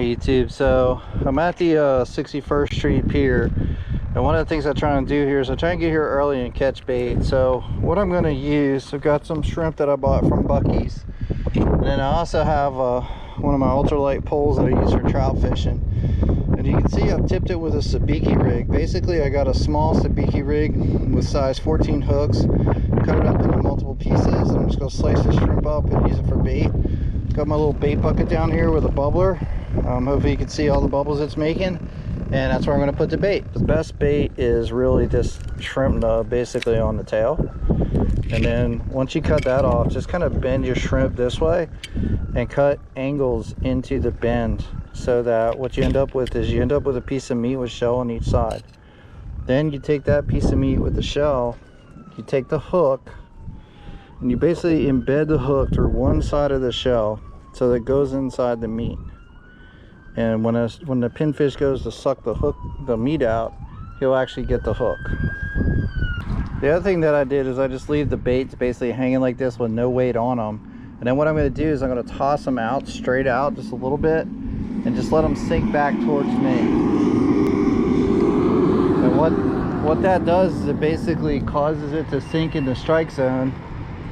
YouTube. So I'm at the 61st Street Pier, and one of the things I try and do here is I try and get here early and catch bait. So what I'm going to use, I've got some shrimp that I bought from Buc-ee's, and then I also have one of my ultralight poles that I use for trout fishing. And you can see I've tipped it with a sabiki rig. Basically I got a small sabiki rig with size 14 hooks, cut it up into multiple pieces, and I'm just going to slice the shrimp up and use it for bait. Got my little bait bucket down here with a bubbler. Hopefully you can see all the bubbles it's making, and that's where I'm going to put the bait. The best bait is really this shrimp nub basically on the tail, and then once you cut that off, just kind of bend your shrimp this way and cut angles into the bend, so that what you end up with is you end up with a piece of meat with shell on each side. Then you take that piece of meat with the shell, you take the hook, and you basically embed the hook through one side of the shell so that it goes inside the meat. And when the pinfish goes to suck the meat out, he'll actually get the hook. The other thing that I did is I just leave the baits basically hanging like this with no weight on them. And then what I'm going to do is I'm going to toss them out, straight out just a little bit, and just let them sink back towards me. And what that does is it basically causes it to sink in the strike zone,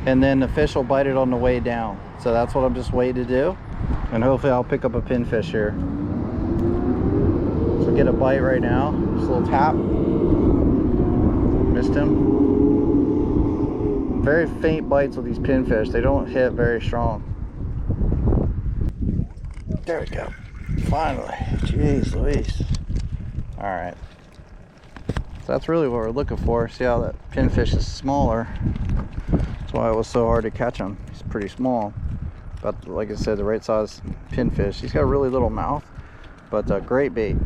and then the fish will bite it on the way down. So that's what I'm just waiting to do, and hopefully I'll pick up a pinfish here. So get a bite right now, just a little tap. Missed him. Very faint bites with these pinfish, they don't hit very strong. There we go, finally. Jeez Louise. All right, so that's really what we're looking for. See how that pinfish is smaller? That's why it was so hard to catch him. He's pretty small, but like I said, the right size pinfish. He's got a really little mouth, but great bait.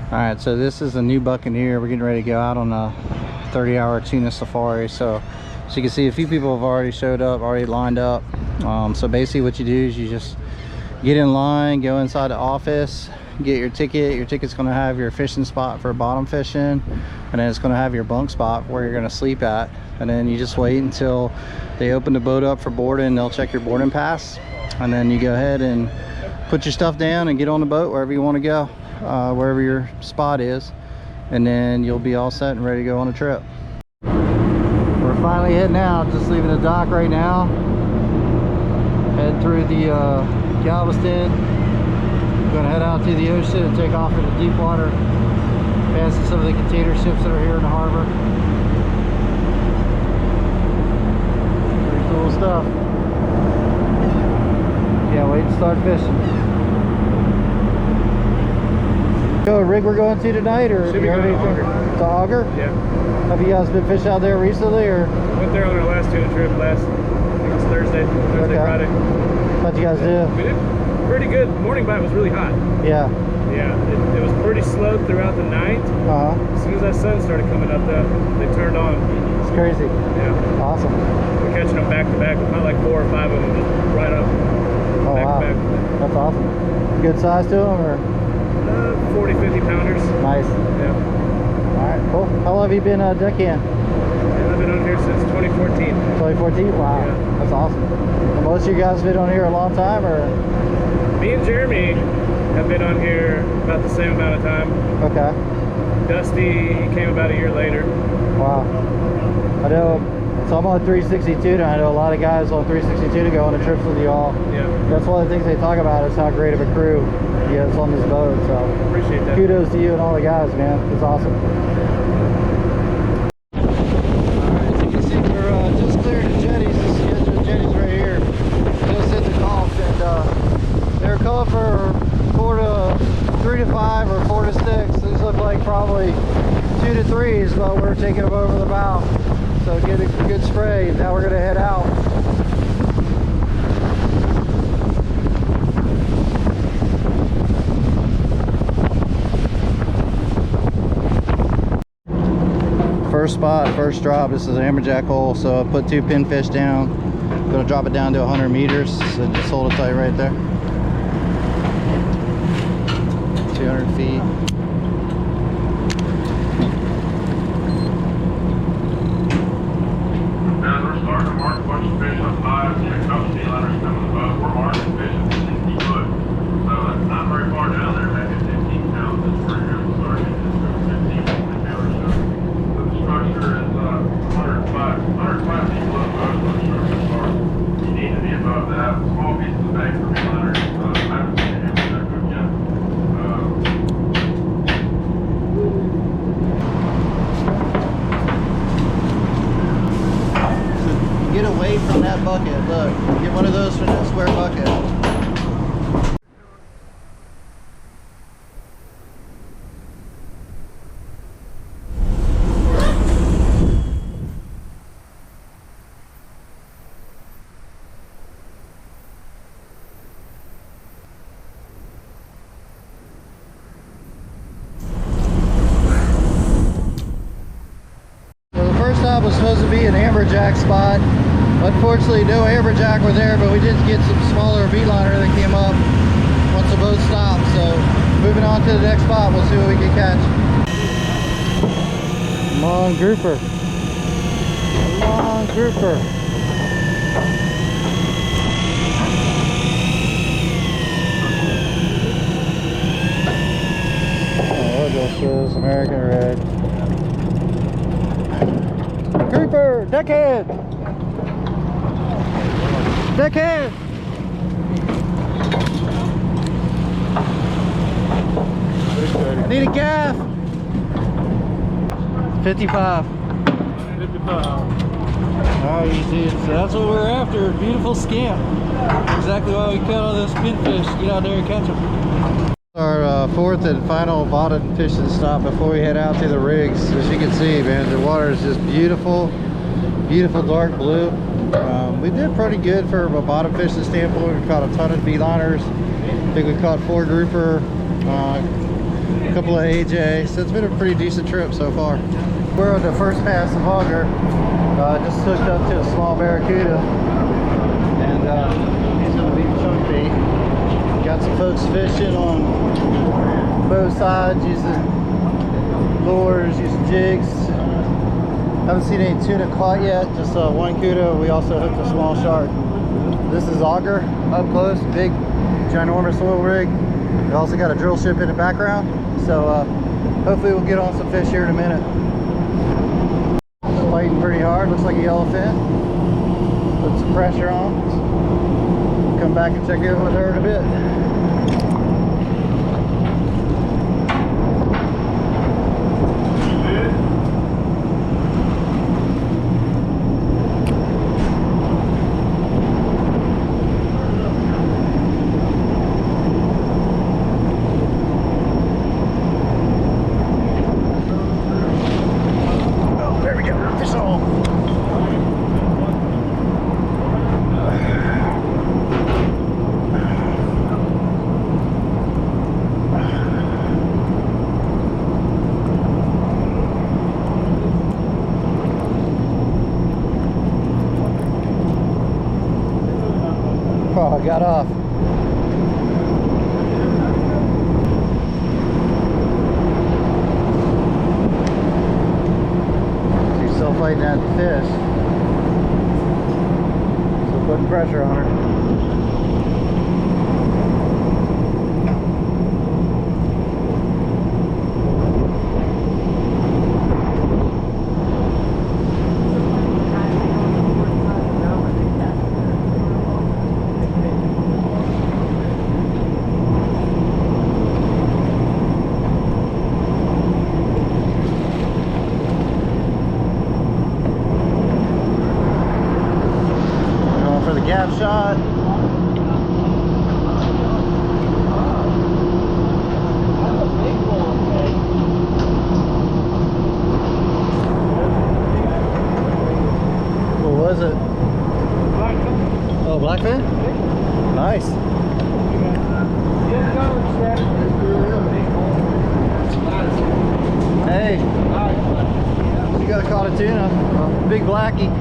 Alright, so this is a new Buccaneer. We're getting ready to go out on a 30-hour tuna safari. So you can see a few people have already showed up, already lined up. So basically what you do is you just get in line, go inside the office, get your ticket. Your ticket's going to have your fishing spot for bottom fishing, and then it's going to have your bunk spot where you're going to sleep at. And then you just wait until they open the boat up for boarding. They'll check your boarding pass, and then you go ahead and put your stuff down and get on the boat wherever you want to go. Wherever your spot is, and then you'll be all set and ready to go on a trip. We're finally heading out, just leaving the dock right now, head through the Galveston. We're gonna head out to the ocean and take off into deep water, passing some of the container ships that are here in the harbor. Pretty cool stuff. Can't wait to start fishing. A rig we're going to tonight, or should be going to Auger? To Auger? Yeah. Have you guys been fishing out there recently, or? Went there on our last tuna trip I think it was Thursday, okay. Friday. How'd you guys do? We did pretty good. Morning bite was really hot. Yeah. Yeah, it was pretty slow throughout the night. As soon as that sun started coming up, they turned on. It's crazy. Yeah. Awesome. We're catching them back to back. We caught like 4 or 5 of them just right up. Oh, back wow. to back. That's awesome. Good size to them, or? 40, 50 pounders. Nice. Yeah. Alright, cool. How long have you been deckhand? Yeah, I've been on here since 2014. 2014? Wow. Yeah. That's awesome. And most of you guys have been on here a long time, or? Me and Jeremy have been on here about the same amount of time. Okay. Dusty came about a year later. Wow. I know, so I'm on 362 and I know a lot of guys on 362 to go on the trips with you all. Yeah. That's one of the things they talk about, is how great of a crew he has on this boat. So appreciate that. Kudos to you and all the guys, man. It's awesome. Alright, as you can see, we're just clearing the jetties. This is the edge of the jetties right here. Just hit the Gulf, and they're calling for 3 to 5 or 4 to 6. These look like probably 2 to 3s, but we're taking them over the bow. So get a good spray. Now we're going to head out. first spot, first drop. This is an amberjack hole, so I put 2 pinfish down. Gonna drop it down to 100 meters, so just hold it tight right there. 200 feet. As we're starting to mark a bunch of fish on 5, see a couple Beeliners coming above. We're marking fish at 60 foot. So that's not very far down there, maybe 15 pounds. That's where you're going to start getting this 15 feet down or so. So the structure is 105 feet below the boat when the structure starts. You need to be above that. Small pieces of bait for Beeliners. I haven't seen any of that good yet. Get away from that bucket. Look, get one of those from that square bucket. First stop was supposed to be an amberjack spot. Unfortunately, no amberjack were there, but we did get some smaller beeliner that came up once the boat stopped. So moving on to the next spot, we'll see what we can catch. Come on, grouper. Come on, grouper. Oh, this is American red. Grouper, deckhead! Deckhead! I need a gaff! 55. 55. Alright, you see, so that's what we're after. Beautiful scamp. Exactly why we cut all those pinfish. Get out there and catch them. Our fourth and final bottom fishing stop before we head out to the rigs. As you can see, man, the water is just beautiful. Beautiful dark blue. We did pretty good for a bottom fishing standpoint. We caught a ton of Beeliners. I think we caught 4 grouper, a couple of AJ. So it's been a pretty decent trip so far. We're on the first pass of auger. Just hooked up to a small barracuda, and he's going to be chunk bait. Got some folks fishing on both sides using lures, using jigs. Haven't seen any tuna caught yet, just one cuda. We also hooked a small shark. This is auger up close, big ginormous oil rig. We also got a drill ship in the background, so hopefully we'll get on some fish here in a minute. Fighting pretty hard, looks like a yellowfin. Put some pressure on. Come back and check in with her in a bit. Oh, I got off. She's still fighting that fish. So putting pressure on her. Gap shot. Caught a tuna, a big blackie.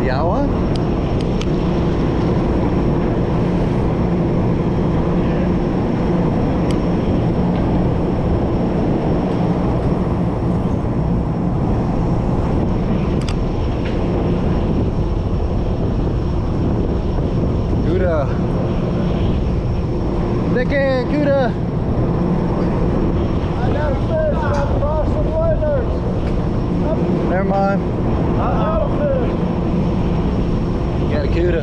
You got one? Decade, Kuda. I got a fish. Got lost some lighters. Never mind. I got a fish. Got a Kuda.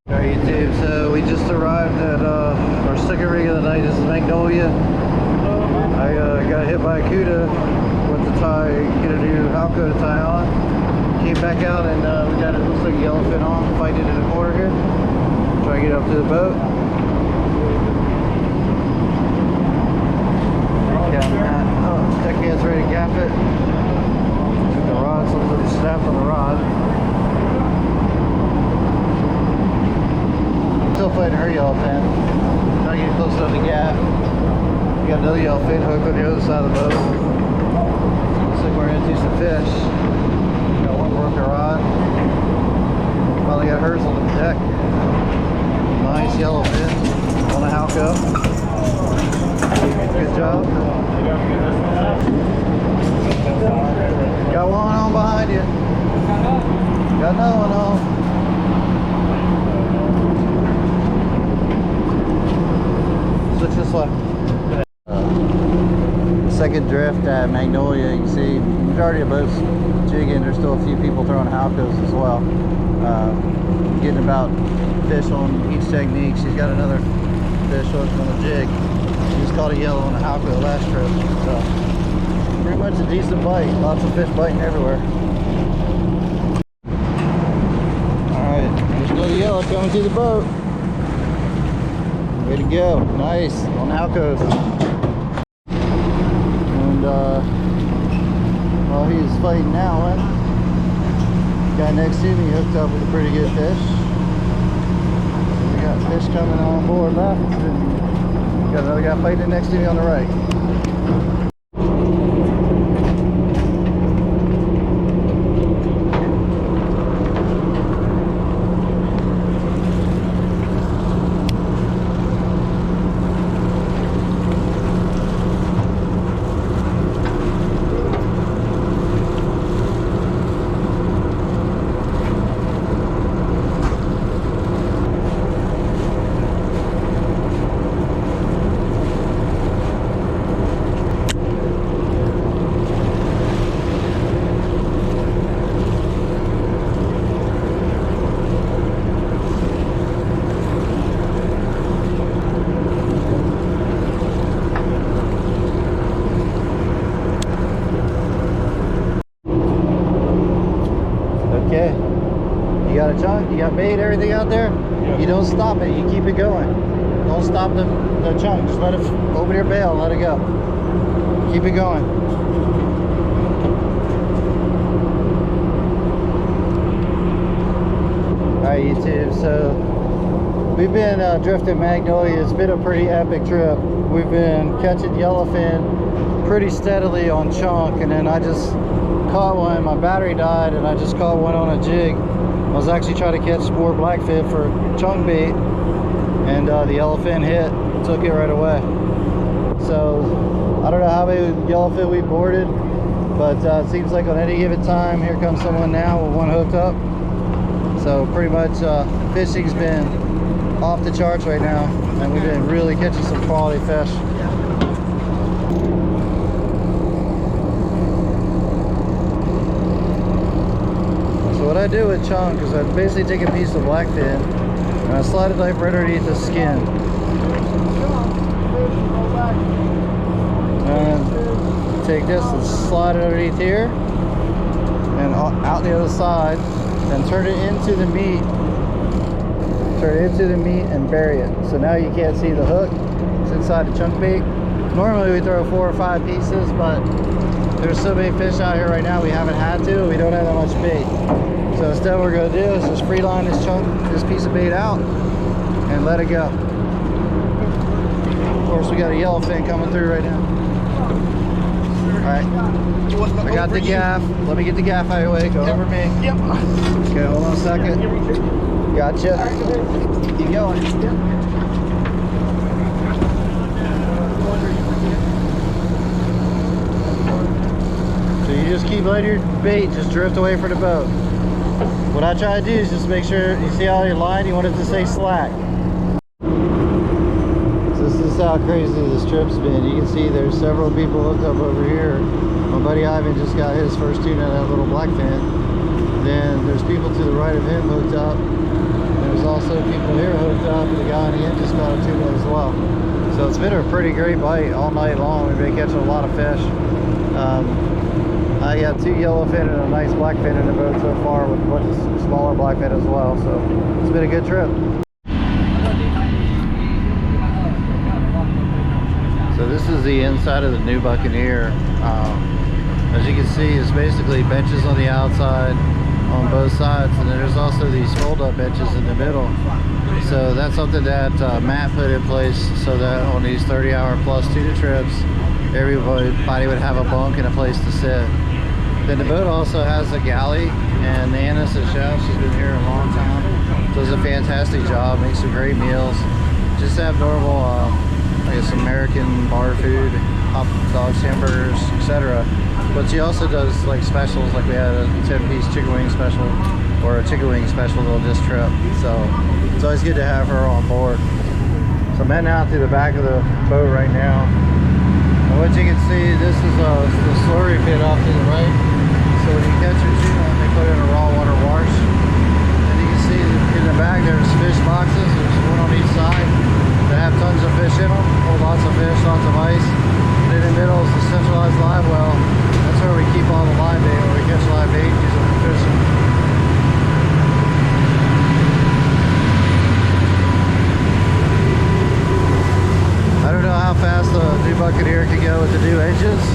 Alright, YouTube. So we just arrived at our second rig of the night. This is Magnolia. I got hit by a Kuda. Went to get a new Almaco to tie on. Came back out and we got it. Looks like a yellowfin on. Fighting in the corner here. Try to get up to the boat. Deckhead's ready to gap it. Took the rod, so a little snap on the rod. Still fighting her yellowfin. Trying to get close enough to gap. We got another yellowfin hooked on the other side of the boat. Looks like we're into some fish. Got one broken rod. Finally got hers on the deck. Nice yellowfin on a Almaco. Good job. Got one on behind you. Got another one on. Switch this way. Second drift at Magnolia. You can see majority of boats jigging. There's still a few people throwing Almacos as well. Getting about fish on each technique. She's got another fish hooked on a jig. She just caught a yellow on a Almaco last trip. So pretty much a decent bite. Lots of fish biting everywhere. Alright, there's another yellow coming to the boat. Way to go. Nice. On Almacos. And while he's fighting that one, guy next to me hooked up with a pretty good fish. So we got fish coming on board left. And got another guy fighting next to me on the right. Okay, you got a chunk, you got bait, everything out there? Yeah. You don't stop it, you keep it going. Don't stop the chunk, just let it open your bail and let it go. Keep it going. Alright YouTube, so we've been drifting Magnolia. It's been a pretty epic trip. We've been catching yellowfin pretty steadily on chunk, and then I just caught one. My battery died and I just caught one on a jig. I was actually trying to catch more blackfin for chunk bait, and the yellowfin hit, took it right away. So I don't know how many yellowfin we boarded, but it seems like on any given time, here comes someone now with one hooked up. So pretty much fishing's been off the charts right now, and we've been really catching some quality fish. So what I do with chunk is I basically take a piece of blackfin and I slide it right underneath the skin. And take this and slide it underneath here and out the other side, and turn it into the meat. Turn it into the meat and bury it. So now you can't see the hook. It's inside the chunk bait. Normally we throw 4 or 5 pieces, but there's so many fish out here right now we haven't had to. We don't have that much bait. So instead what we're going to do is just free line this piece of bait out and let it go. Of course we got a yellowfin coming through right now. Alright. I got the gaff. Let me get the gaff out of the way. Go over me. Yep. Okay, hold on a second. Gotcha. Keep going. So you just keep letting your bait just drift away from the boat. What I try to do is just make sure, you see how your line, you want it to stay slack. So this is how crazy this trip's been. You can see there's several people hooked up over here. My buddy Ivan just got his first tuna on that little blackfin. Then there's people to the right of him hooked up. There's also people here hooked up. The guy on the end just got a tuna as well. So it's been a pretty great bite all night long. We've been catching a lot of fish. I got 2 yellowfin and a nice blackfin in the boat so far, with a bunch of smaller blackfin as well. So it's been a good trip. So this is the inside of the new Buccaneer. As you can see, it's basically benches on the outside on both sides, and then there's also these fold-up benches in the middle. So that's something that Matt put in place so that on these 30-hour plus tuna trips, everybody would have a bunk and a place to sit. Then the boat also has a galley, and Anna's the chef. She's been here a long time. Does a fantastic job, makes some great meals. Just abnormal, I guess, American bar food, hot dogs, hamburgers, etc. But she also does like specials, like we had a 10-piece chicken wing special or a chicken wing special on this trip. So it's always good to have her on board. So I'm heading out to the back of the boat right now. And what you can see, this is the slurry pit off to the right. So when you catch your tuna, they put it in a raw water wash. And you can see in the back there's fish boxes. There's one on each side. They have tons of fish in them. Hold lots of fish, lots of ice. And in the middle is the centralized live well. That's where we keep all the live bait. When we catch live bait, use it for fishing. I don't know how fast the new Buccaneer can go with the new engines,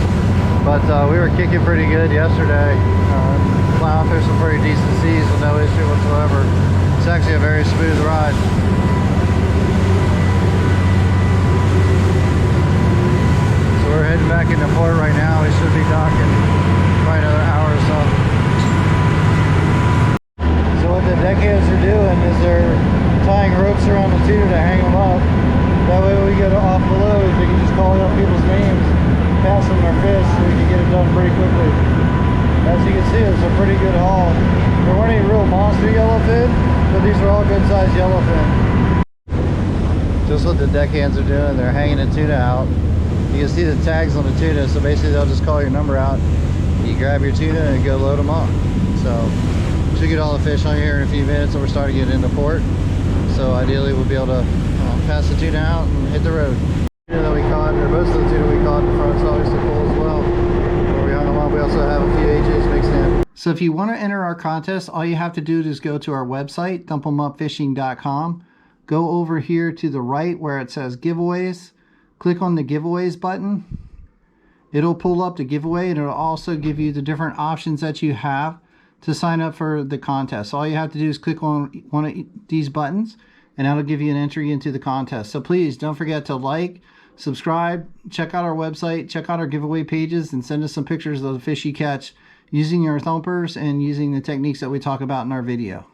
but we were kicking pretty good yesterday. Plowing through some pretty decent seas with no issue whatsoever. It's actually a very smooth ride. So we're heading back into port right now. We should be docking probably another hour or so. So what the deckhands are doing is they're tying ropes around the tuna to hang them up. That way when we go to off below, they can just call out people's names, pass them their fish, so we can get it done pretty quickly. As you can see, it's a pretty good haul. There weren't any real monster yellowfin, but these are all good sized yellowfin. Just what the deckhands are doing, they're hanging the tuna out. You can see the tags on the tuna, so basically they'll just call your number out. You grab your tuna and go load them up. So should get all the fish on here in a few minutes, and we're starting to get into port. So ideally we'll be able to pass the tuna out and hit the road. The tuna that we caught, or most of the tuna we caught in the front, is obviously full as well. Where we hung them up, we also have a few AJs mixed in. So if you want to enter our contest, all you have to do is go to our website, thumpemupfishing.com. Go over here to the right where it says giveaways. Click on the giveaways button. It'll pull up the giveaway, and it'll also give you the different options that you have to sign up for the contest. So all you have to do is click on one of these buttons, and that'll give you an entry into the contest. So please don't forget to like, subscribe, check out our website, check out our giveaway pages, and send us some pictures of the fish you catch using your thumpers and using the techniques that we talk about in our video.